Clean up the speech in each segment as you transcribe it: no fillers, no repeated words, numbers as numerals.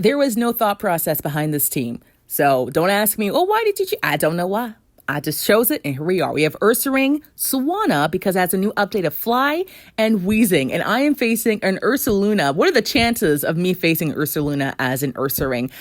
There was no thought process behind this team. So don't ask me, oh, why did you choose? I don't know why. I just chose it, and here we are. We have Ursaring, Swana, because it has a new update of Fly, and Wheezing. And I am facing an Ursaluna. What are the chances of me facing Ursaluna as an Ursaring?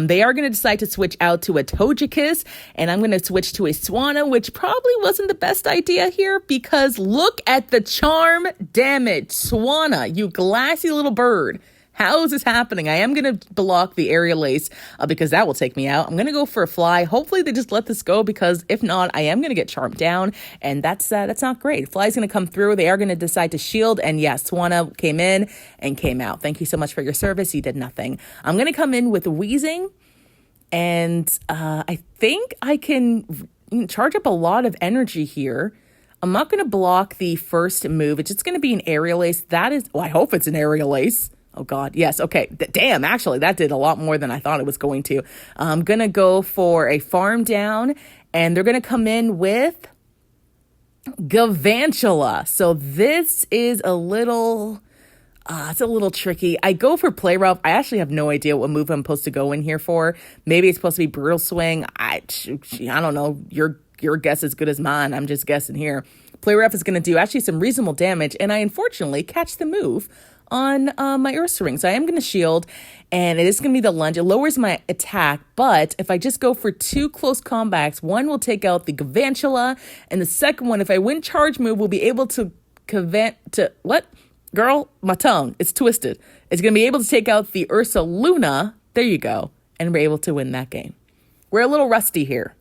They are going to decide to switch out to a Togekiss, and I'm going to switch to a Swanna, which probably wasn't the best idea here, because look at the charm damage. Swana, you glassy little bird. How is this happening? I am going to block the Aerial Ace because that will take me out. I'm going to go for a Fly. Hopefully they just let this go, because if not, I am going to get charmed down, and that's not great. Fly's going to come through. They are going to decide to shield, and yes, Swanna came in and came out. Thank you so much for your service. You did nothing. I'm going to come in with Wheezing, and I think I can charge up a lot of energy here. I'm not going to block the first move. It's just going to be an Aerial Ace. That is, well, I hope it's an Aerial Ace. Oh, God. Yes. Okay. Damn. Actually, that did a lot more than I thought it was going to. I'm going to go for a farm down, and they're going to come in with Galvantula. So this is a little, it's a little tricky. I go for Play Rough. I actually have no idea what move I'm supposed to go in here for. Maybe it's supposed to be Brutal Swing. I don't know. Your guess is as good as mine. I'm just guessing here. Play Rough is going to do actually some reasonable damage, and I unfortunately catch the move on my Ursaring. So I am going to shield, and it is going to be the lunge. It lowers my attack, but if I just go for 2 close combats, one will take out the Galvantula, and the second one, if I win charge move, will be able to what? Girl, my tongue, it's twisted. It's going to be able to take out the Ursaluna. There you go. And we're able to win that game. We're a little rusty here.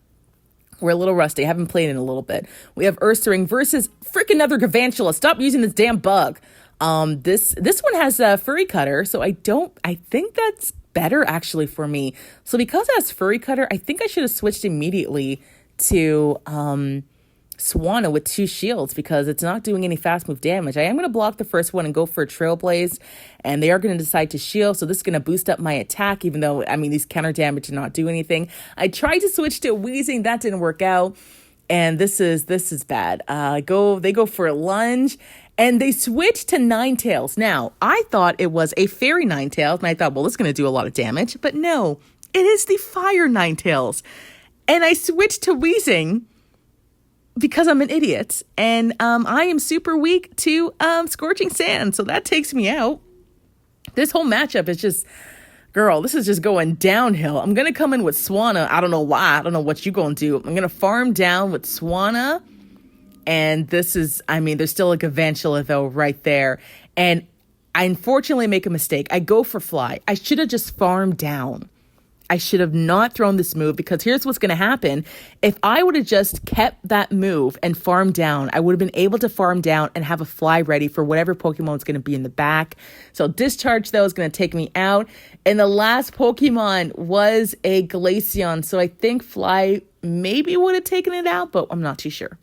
We're a little rusty. I haven't played in a little bit. We have Ursaring versus freaking another Galvantula. Stop using this damn bug. This one has a Furry Cutter, so I think that's better actually for me. So because it has Furry Cutter, I think I should have switched immediately to Swanna with 2 shields, because it's not doing any fast move damage. I am going to block the first one and go for a Trailblaze, and they are going to decide to shield, so this is going to boost up my attack, even though, I mean, these counter damage do not do anything. I tried to switch to Wheezing, that didn't work out, and this is bad. They go for a lunge, and they switch to Ninetales. Now, I thought it was a Fairy Ninetales, and I thought, well, this is going to do a lot of damage. But no, it is the Fire Ninetales. And I switched to Wheezing because I'm an idiot. And I am super weak to Scorching Sand, so that takes me out. This whole matchup is just, girl, this is just going downhill. I'm going to come in with Swanna. I don't know why. I don't know what you're going to do. I'm going to farm down with Swanna. And this is, I mean, there's still a Galvantula, though, right there. And I unfortunately make a mistake. I go for Fly. I should have just farmed down. I should have not thrown this move, because here's what's going to happen. If I would have just kept that move and farmed down, I would have been able to farm down and have a Fly ready for whatever Pokemon is going to be in the back. So Discharge, though, is going to take me out. And the last Pokemon was a Glaceon. So I think Fly maybe would have taken it out, but I'm not too sure.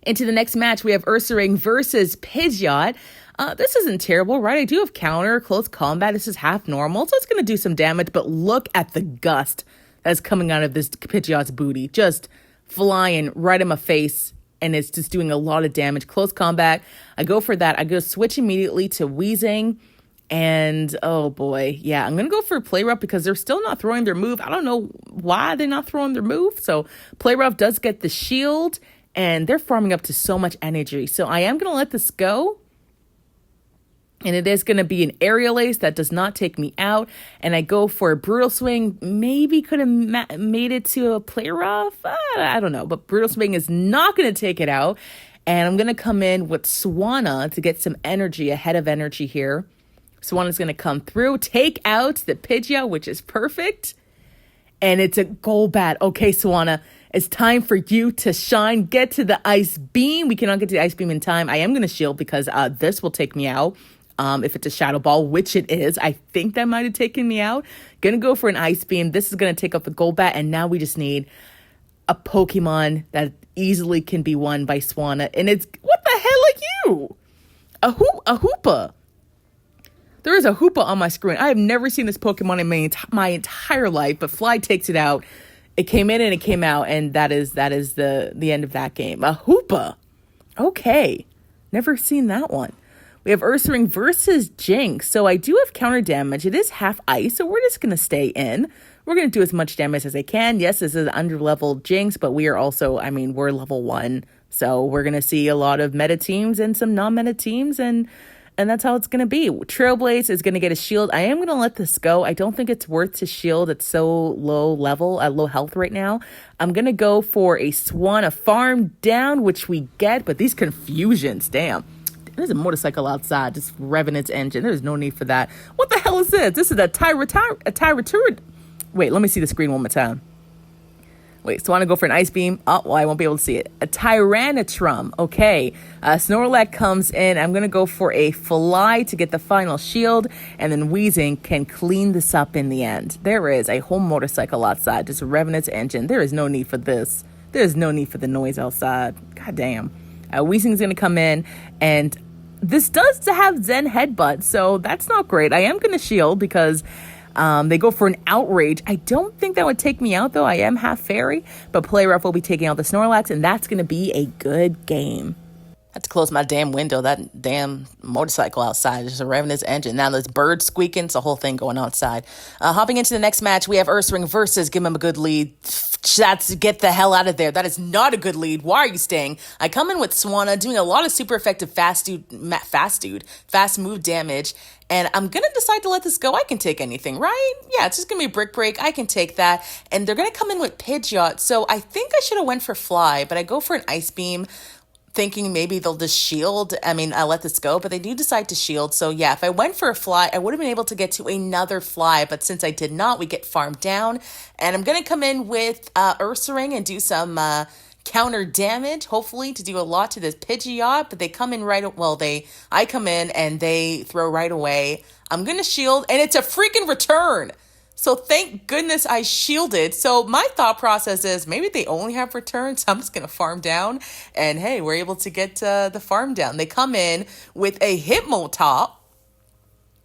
Into the next match, we have Ursaring versus Pidgeot. This isn't terrible, right? I do have counter, close combat. This is half normal, so it's going to do some damage. But look at the gust that's coming out of this Pidgeot's booty. Just flying right in my face, and it's just doing a lot of damage. Close combat, I go for that. I go switch immediately to Wheezing. And, oh boy, yeah, I'm going to go for Play Rough because they're still not throwing their move. I don't know why they're not throwing their move. So Play Rough does get the shield, and they're farming up to so much energy. So I am going to let this go. And it is going to be an Aerial Ace that does not take me out. And I go for a Brutal Swing. Maybe could have made it to a Play Rough. I don't know. But Brutal Swing is not going to take it out. And I'm going to come in with Swanna to get some energy, a head of energy here. Swanna's going to come through, take out the Pidgeot, which is perfect. And it's a Golbat. Okay, Swanna, it's time for you to shine. Get to the Ice Beam. We cannot get to the Ice Beam in time. I am going to shield because this will take me out. If it's a Shadow Ball, which it is, I think that might have taken me out. Gonna go for an Ice Beam. This is going to take up the Golbat, and now we just need a Pokemon that easily can be won by Swanna. And it's, what the hell are you? A Hoopa. There is a Hoopa on my screen. I have never seen this Pokemon in my entire life, but Fly takes it out. It came in and it came out, and that is the end of that game. A Hoopa. Okay. Never seen that one. We have Ursaring versus Jinx. So I do have counter damage. It is half ice, so we're just going to stay in. We're going to do as much damage as I can. Yes, this is under-leveled Jinx, but we are also, I mean, we're level 1. So we're going to see a lot of meta teams and some non-meta teams, and that's how it's going to be. Trailblaze is going to get a shield. I am going to let this go. I don't think it's worth to shield at so low level, at low health right now. I'm going to go for a Swanna farm down, which we get, but these confusions, damn. There's a motorcycle outside just revving its engine. There's no need for that. What the hell is this? This is a Tyraturd. Wait, let me see the screen one more time. Wait, so I want to go for an Ice Beam. Oh, well, I won't be able to see it. A Tyrannotrum. Okay. Snorlax comes in. I'm going to go for a Fly to get the final shield. And then Weezing can clean this up in the end. There is a whole motorcycle outside just revving its engine. There is no need for this. There's no need for the noise outside. God damn. Weezing's going to come in, and this does have Zen Headbutt, so that's not great. I am going to shield because they go for an Outrage. I don't think that would take me out, though. I am half fairy, but Play Rough will be taking out the Snorlax, and that's going to be a good game. I had to close my damn window. That damn motorcycle outside is just revving his engine. Now there's birds squeaking. It's a whole thing going outside. Hopping into the next match, we have Ursaring versus, give him a good lead. That's get the hell out of there. That is not a good lead. Why are you staying? I come in with Swanna, doing a lot of super effective fast move damage. And I'm going to decide to let this go. I can take anything, right? Yeah, it's just going to be Brick Break. I can take that. And they're going to come in with Pidgeot. So I think I should have went for Fly, but I go for an Ice Beam, thinking maybe they'll just shield. I mean, I let this go, but they do decide to shield. So yeah, if I went for a Fly, I would have been able to get to another Fly. But since I did not, we get farmed down. And I'm going to come in with Ursaring and do some counter damage, hopefully to do a lot to this Pidgeot. But they come in I come in and they throw right away. I'm going to shield, and it's a freaking return. So thank goodness I shielded. So my thought process is maybe they only have returns. So I'm just going to farm down. And hey, we're able to get the farm down. They come in with a Hitmotop.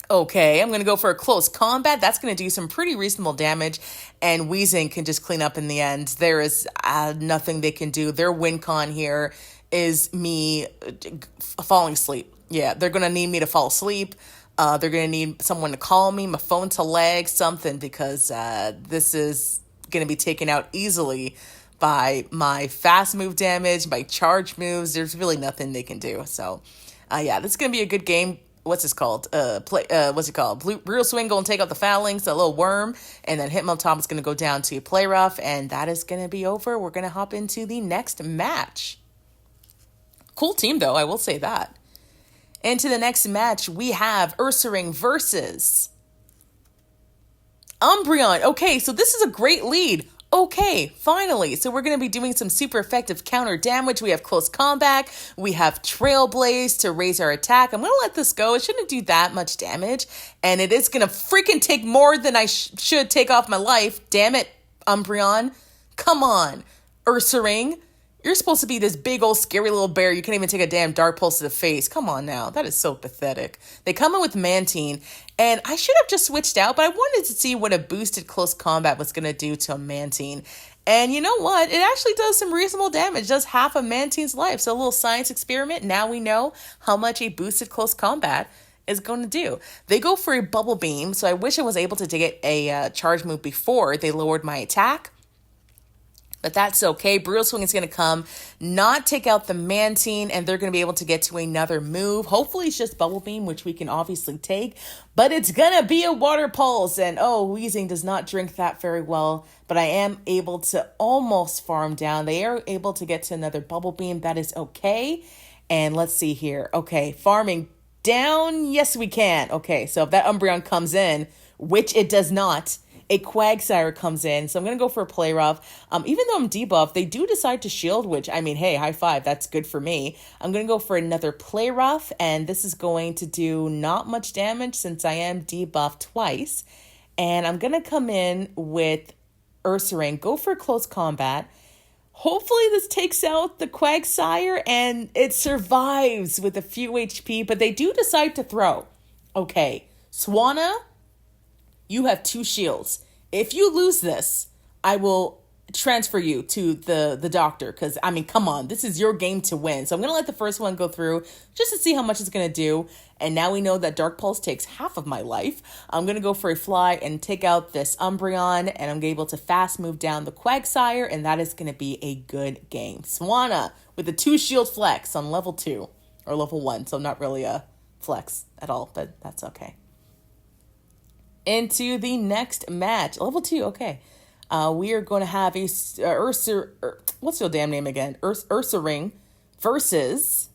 Okay, I'm going to go for a close combat. That's going to do some pretty reasonable damage. And Weezing can just clean up in the end. There is nothing they can do. Their win con here is me falling asleep. Yeah, they're going to need me to fall asleep. They're going to need someone to call me, my phone to lag, something, because this is going to be taken out easily by my fast move damage, my charge moves. There's really nothing they can do. So, yeah, this is going to be a good game. What's this called? What's it called? Real Swing going to take out the Phalanx, a little worm, and then Hitmontop is going to go down to Play Rough, and that is going to be over. We're going to hop into the next match. Cool team, though, I will say that. Into the next match, we have Ursaring versus Umbreon. Okay, so this is a great lead. Okay, finally. So we're going to be doing some super effective counter damage. We have Close Combat. We have Trailblaze to raise our attack. I'm going to let this go. It shouldn't do that much damage. And it is going to freaking take more than I should take off my life. Damn it, Umbreon. Come on, Ursaring. You're supposed to be this big old scary little bear. You can't even take a damn Dark Pulse to the face. Come on now. That is so pathetic. They come in with Mantine, and I should have just switched out, but I wanted to see what a boosted Close Combat was going to do to a Mantine. And you know what? It actually does some reasonable damage. It does half a Mantine's life. So a little science experiment. Now we know how much a boosted Close Combat is going to do. They go for a Bubble Beam, so I wish I was able to get a charge move before they lowered my attack. But that's okay. Brutal Swing is going to come, not take out the Mantine, and they're going to be able to get to another move. Hopefully it's just Bubble Beam, which we can obviously take. But it's going to be a Water Pulse. And Weezing does not drink that very well. But I am able to almost farm down. They are able to get to another Bubble Beam. That is okay. And let's see here. Okay, farming down. Yes, we can. Okay, so if that Umbreon comes in, which it does not, a Quagsire comes in, so I'm going to go for a Play Rough. Even though I'm debuffed, they do decide to shield, which, I mean, hey, high five, that's good for me. I'm going to go for another Play Rough, and this is going to do not much damage since I am debuffed twice. And I'm going to come in with Ursaring, go for Close Combat. Hopefully this takes out the Quagsire, and it survives with a few HP, but they do decide to throw. Okay, Swanna, you have 2 shields. If you lose this, I will transfer you to the doctor, because I mean, come on, this is your game to win. So I'm gonna let the first one go through just to see how much it's gonna do. And now we know that Dark Pulse takes half of my life. I'm gonna go for a fly and take out this Umbreon, and I'm able to fast move down the Quagsire, and that is gonna be a good game. Swanna with a 2 shield flex on level 2 or level 1, so not really a flex at all, but that's okay. Into the next match, level 2. Okay. We are going to have a what's your damn name again? Ursaring versus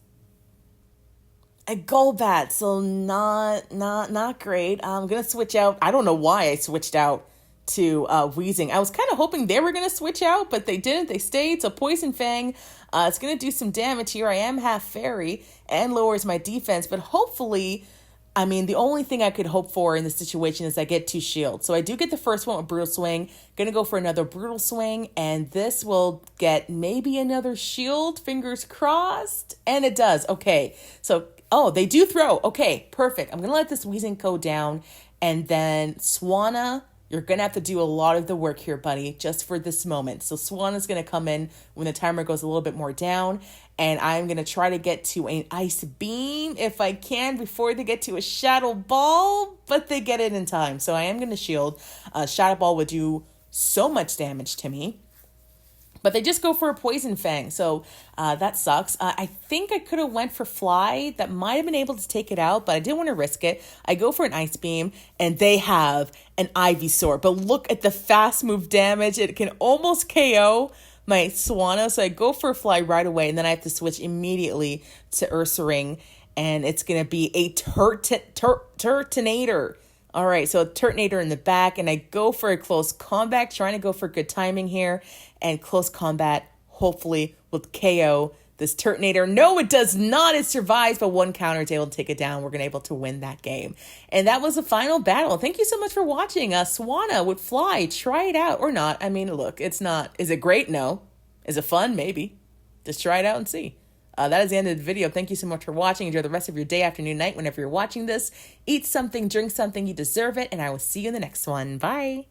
a Golbat. So not great. I'm gonna switch out. I don't know why I switched out to Wheezing. I was kind of hoping they were gonna switch out, but they didn't. They stayed. So Poison Fang. It's gonna do some damage here. I am half fairy and lowers my defense, but hopefully. I mean, the only thing I could hope for in this situation is I get 2 shields. So I do get the first one with Brutal Swing. Gonna go for another Brutal Swing, and this will get maybe another shield. Fingers crossed. And it does. Okay. So, oh, they do throw. Okay, perfect. I'm gonna let this Weezing go down, and then Swanna, you're going to have to do a lot of the work here, buddy, just for this moment. So Swanna's going to come in when the timer goes a little bit more down. And I'm going to try to get to an Ice Beam if I can before they get to a Shadow Ball. But they get it in time. So I am going to shield. Shadow Ball would do so much damage to me. But they just go for a Poison Fang, so that sucks. I think I could have went for Fly. That might have been able to take it out, but I didn't want to risk it. I go for an Ice Beam, and they have an Ivysaur. But look at the fast move damage. It can almost KO my Swanna, so I go for a Fly right away, and then I have to switch immediately to Ursaring, and it's going to be a Turtonator. All right, so a Turtonator in the back, and I go for a close combat, trying to go for good timing here, and close combat hopefully will KO this Turtonator. No, it does not. It survives, but 1 counter is able to take it down. We're going to be able to win that game. And that was the final battle. Thank you so much for watching. Swanna would Fly. Try it out or not. I mean, look, it's not. Is it great? No. Is it fun? Maybe. Just try it out and see. That is the end of the video. Thank you so much for watching. Enjoy the rest of your day, afternoon, night, whenever you're watching this. Eat something, drink something. You deserve it. And I will see you in the next one. Bye.